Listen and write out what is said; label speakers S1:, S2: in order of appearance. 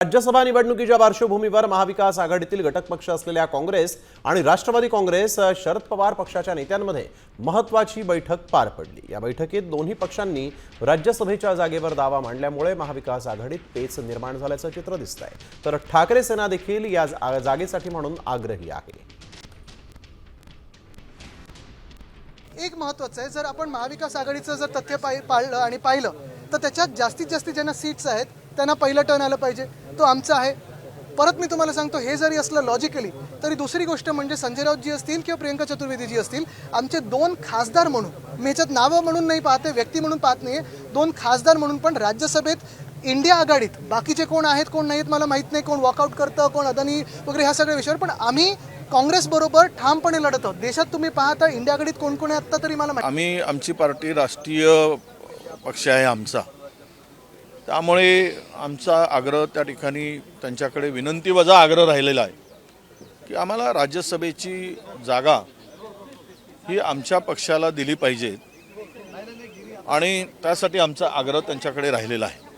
S1: राज्यसभा निवडणुकीच्या पार्श्वभूमीवर महाविकास आघाडीतील घटक पक्ष असलेल्या काँग्रेस आणि राष्ट्रवादी काँग्रेस शरद पवार पक्षाच्या नेत्यांमध्ये महत्त्वाची बैठक पार पडली। या बैठकीत दोन्ही पक्षांनी राज्यसभेच्या जागेवर दावा मांडल्यामुळे महाविकास आघाडीत पेच निर्माण झाल्याचं चित्र दिसतंय। तर ठाकरे सेना देखील या जागेसाठी म्हणून आग्रही आहे।
S2: एक महत्त्वाचं आहे, जर आपण महाविकास आघाडीचं जर तथ्य पाळलं आणि पाहिलं तर त्याच्यात जास्तीत जास्त ज्यांना सीट्स आहेत त्यांना पहिलं टर्न आलं पाहिजे, तो आमचा आहे। परत मी तुम्हाला सांगतो, हे जरी असलं लॉजिकली तरी दुसरी गोष्ट म्हणजे संजय राऊत जी असतील किंवा प्रियंका चतुर्वेदी जी असतील, आमचे दोन खासदार म्हणून, मी याच्यात नावं म्हणून नाही पाहते, व्यक्ती म्हणून पाहत नाही, दोन खासदार म्हणून पण राज्यसभेत इंडिया आघाडीत बाकीचे कोण आहेत कोण नाहीत मला माहीत नाही, कोण वॉकआउट करतं कोण अदानी वगैरे ह्या सगळ्या विषयावर, पण आम्ही काँग्रेस बरोबर ठामपणे लढत आहोत। देशात तुम्ही पाहता इंडिया आघाडीत कोण कोण आहे आत्ता तरी मला
S3: आम्ही आमची पार्टी राष्ट्रीय पक्ष आहे आमचा, त्यामुळे आमचा आग्रह त्या ठिकाणी त्यांच्याकडे विनंती वजा आग्रह राहिलेला आहे की आम्हाला राज्यसभेची जागा ही आमच्या पक्षाला दिली पाहिजे आणि त्यासाठी आमचा आग्रह त्यांच्याकडे राहिलेला आहे।